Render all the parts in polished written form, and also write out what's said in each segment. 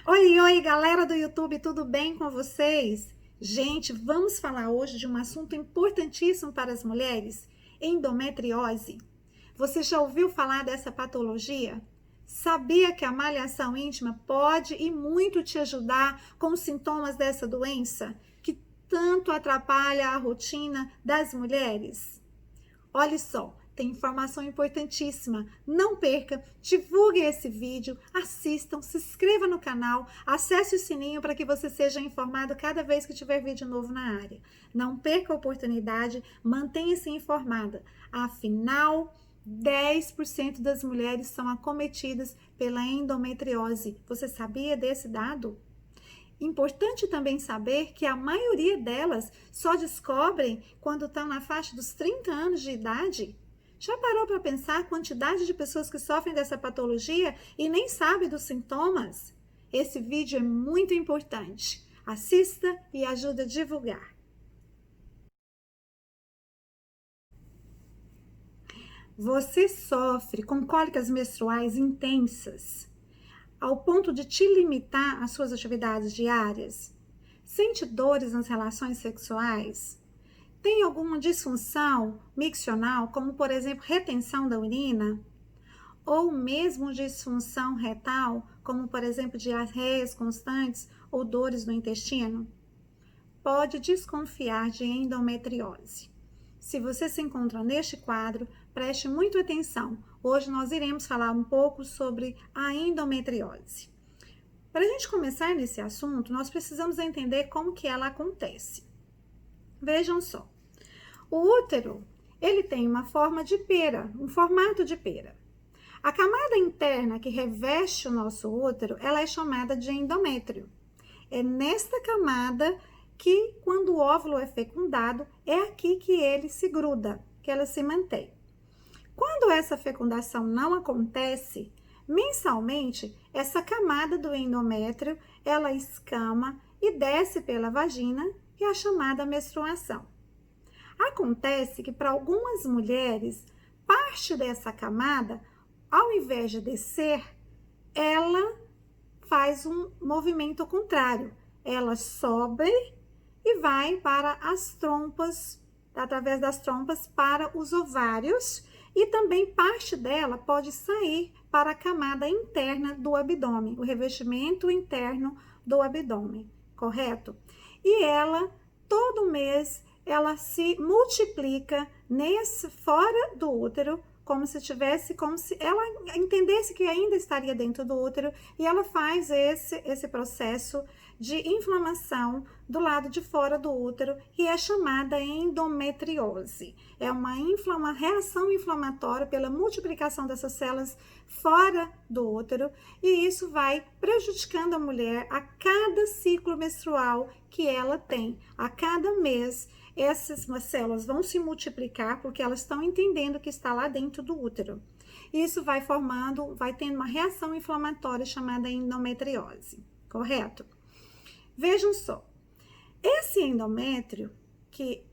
Oi, oi, galera do YouTube, tudo bem com vocês? Gente, vamos falar hoje de um assunto importantíssimo para as mulheres: endometriose. Você já ouviu falar dessa patologia? Sabia que a malhação íntima pode e muito te ajudar com os sintomas dessa doença que tanto atrapalha a rotina das mulheres? Olha só, tem informação importantíssima. Não perca, divulgue esse vídeo, assistam, se inscreva no canal, acesse o sininho para que você seja informado cada vez que tiver vídeo novo na área. Não perca a oportunidade, mantenha-se informada. Afinal, 10% das mulheres são acometidas pela endometriose. Você sabia desse dado? Importante também saber que a maioria delas só descobrem quando estão na faixa dos 30 anos de idade. Já parou para pensar a quantidade de pessoas que sofrem dessa patologia e nem sabem dos sintomas? Esse vídeo é muito importante. Assista e ajude a divulgar. Você sofre com cólicas menstruais intensas, ao ponto de te limitar às suas atividades diárias? Sente dores nas relações sexuais? Tem alguma disfunção miccional, como por exemplo retenção da urina? Ou mesmo disfunção retal, como por exemplo diarreias constantes ou dores no intestino? Pode desconfiar de endometriose. Se você se encontra neste quadro, preste muita atenção. Hoje nós iremos falar um pouco sobre a endometriose. Para a gente começar nesse assunto, nós precisamos entender como que ela acontece. Vejam só, o útero, ele tem uma forma de pera, um formato de pera. A camada interna que reveste o nosso útero, ela é chamada de endométrio. É nesta camada que, quando o óvulo é fecundado, é aqui que ele se gruda, que ela se mantém. Quando essa fecundação não acontece, mensalmente, essa camada do endométrio, ela escama e desce pela vagina, que é a chamada menstruação. Acontece que para algumas mulheres, parte dessa camada, ao invés de descer, ela faz um movimento contrário. Ela sobe e vai para as trompas, através das trompas para os ovários, e também parte dela pode sair para a camada interna do abdômen, o revestimento interno do abdômen, correto? E ela, todo mês, ela se multiplica fora do útero, como se ela entendesse que ainda estaria dentro do útero, e ela faz esse processo de inflamação do lado de fora do útero, e é chamada endometriose. É uma reação inflamatória pela multiplicação dessas células fora do útero, e isso vai prejudicando a mulher a cada ciclo menstrual que ela tem. A cada mês, essas células vão se multiplicar porque elas estão entendendo que está lá dentro do útero. Isso vai tendo uma reação inflamatória chamada endometriose, correto? Vejam só, esse endométrio que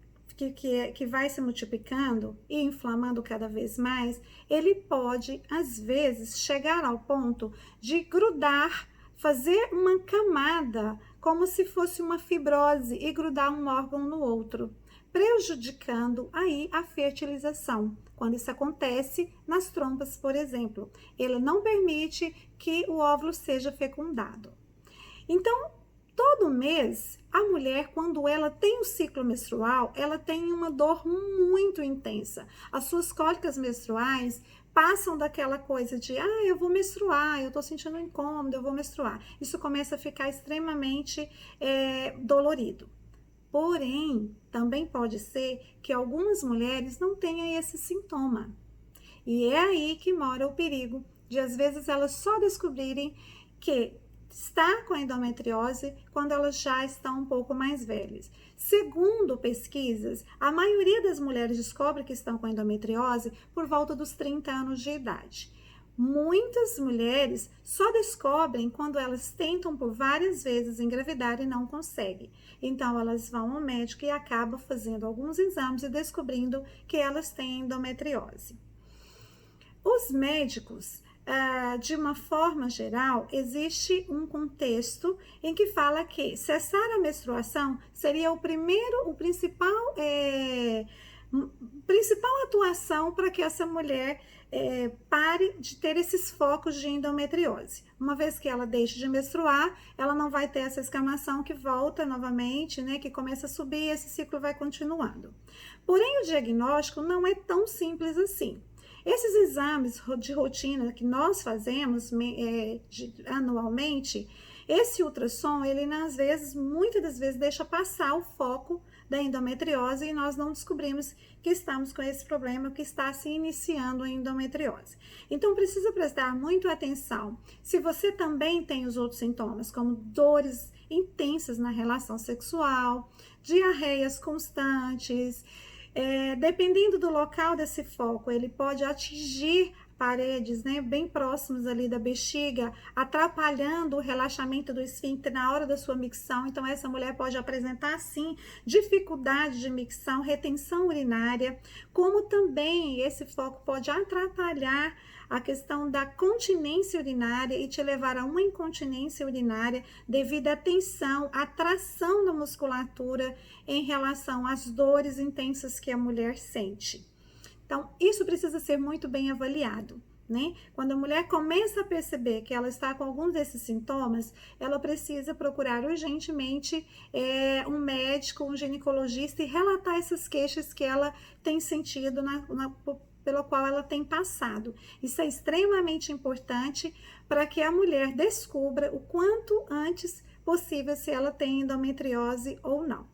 vai se multiplicando e inflamando cada vez mais, ele pode, às vezes, chegar ao ponto de grudar, fazer uma camada, como se fosse uma fibrose, e grudar um órgão no outro, prejudicando aí a fertilização. Quando isso acontece nas trompas, por exemplo, ele não permite que o óvulo seja fecundado. Então, todo mês, a mulher, quando ela tem o ciclo menstrual, ela tem uma dor muito intensa. As suas cólicas menstruais passam daquela coisa de, eu vou menstruar, eu tô sentindo um incômodo, eu vou menstruar. Isso começa a ficar extremamente dolorido. Porém, também pode ser que algumas mulheres não tenham esse sintoma. E é aí que mora o perigo de, às vezes, elas só descobrirem que está com endometriose quando elas já estão um pouco mais velhas. Segundo pesquisas, a maioria das mulheres descobre que estão com endometriose por volta dos 30 anos de idade. Muitas mulheres só descobrem quando elas tentam por várias vezes engravidar e não conseguem. Então, elas vão ao médico e acabam fazendo alguns exames e descobrindo que elas têm endometriose. Os médicos de uma forma geral, existe um contexto em que fala que cessar a menstruação seria o principal atuação para que essa mulher pare de ter esses focos de endometriose. Uma vez que ela deixe de menstruar, ela não vai ter essa escamação que volta novamente, né, que começa a subir e esse ciclo vai continuando. Porém, o diagnóstico não é tão simples assim. Esses exames de rotina que nós fazemos anualmente, esse ultrassom, ele muitas das vezes deixa passar o foco da endometriose e nós não descobrimos que estamos com esse problema, que está se iniciando a endometriose. Então, precisa prestar muito atenção. Se você também tem os outros sintomas, como dores intensas na relação sexual, diarreias constantes, dependendo do local desse foco, ele pode atingir paredes, né, bem próximas ali da bexiga, atrapalhando o relaxamento do esfíncter na hora da sua micção. Então, essa mulher pode apresentar, sim, dificuldade de micção, retenção urinária, como também esse foco pode atrapalhar a questão da continência urinária e te levar a uma incontinência urinária devido à tensão, à tração da musculatura em relação às dores intensas que a mulher sente. Então, isso precisa ser muito bem avaliado, né? Quando a mulher começa a perceber que ela está com alguns desses sintomas, ela precisa procurar urgentemente um médico, um ginecologista e relatar essas queixas que ela tem sentido pelo qual ela tem passado. Isso é extremamente importante para que a mulher descubra o quanto antes possível se ela tem endometriose ou não.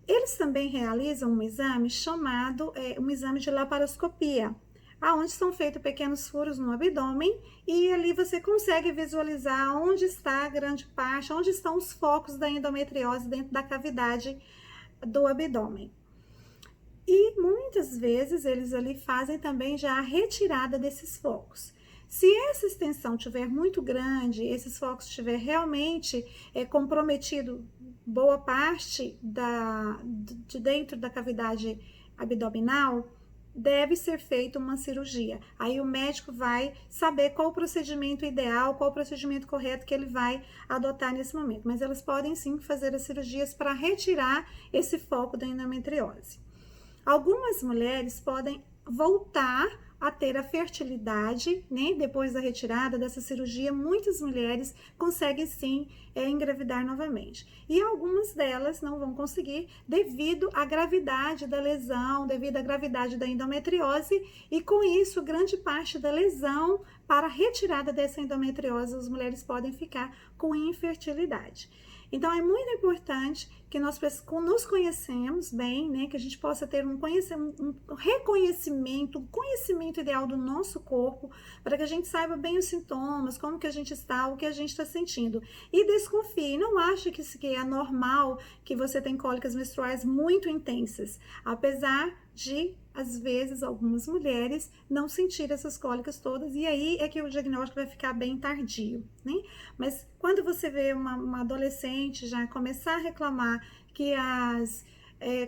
Eles também realizam um exame chamado um exame de laparoscopia, aonde são feitos pequenos furos no abdômen e ali você consegue visualizar onde está a grande parte, onde estão os focos da endometriose dentro da cavidade do abdômen. E muitas vezes eles ali fazem também já a retirada desses focos. Se essa extensão estiver muito grande, esses focos estiver realmente comprometido boa parte de dentro da cavidade abdominal, deve ser feita uma cirurgia. Aí o médico vai saber qual o procedimento ideal, qual o procedimento correto que ele vai adotar nesse momento. Mas elas podem sim fazer as cirurgias para retirar esse foco da endometriose. Algumas mulheres podem voltar a ter a fertilidade, né? Depois da retirada dessa cirurgia, muitas mulheres conseguem sim engravidar novamente. E algumas delas não vão conseguir devido à gravidade da lesão, devido à gravidade da endometriose, e com isso, grande parte da lesão para a retirada dessa endometriose, as mulheres podem ficar com infertilidade. Então, é muito importante que nós nos conhecemos bem, né? Que a gente possa ter um reconhecimento, um conhecimento ideal do nosso corpo, para que a gente saiba bem os sintomas, como que a gente está, o que a gente está sentindo. E desconfie, não ache que isso aqui é normal, que você tem cólicas menstruais muito intensas, apesar de, às vezes, algumas mulheres não sentir essas cólicas todas, e aí é que o diagnóstico vai ficar bem tardio, né? Mas quando você vê uma adolescente já começar a reclamar que as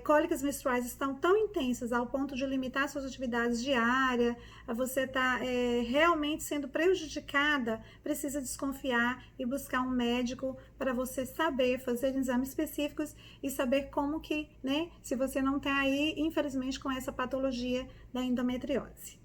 cólicas menstruais estão tão intensas ao ponto de limitar suas atividades diárias, você está realmente sendo prejudicada, precisa desconfiar e buscar um médico para você saber fazer exames específicos e saber como que, né, se você não está aí, infelizmente, com essa patologia da endometriose.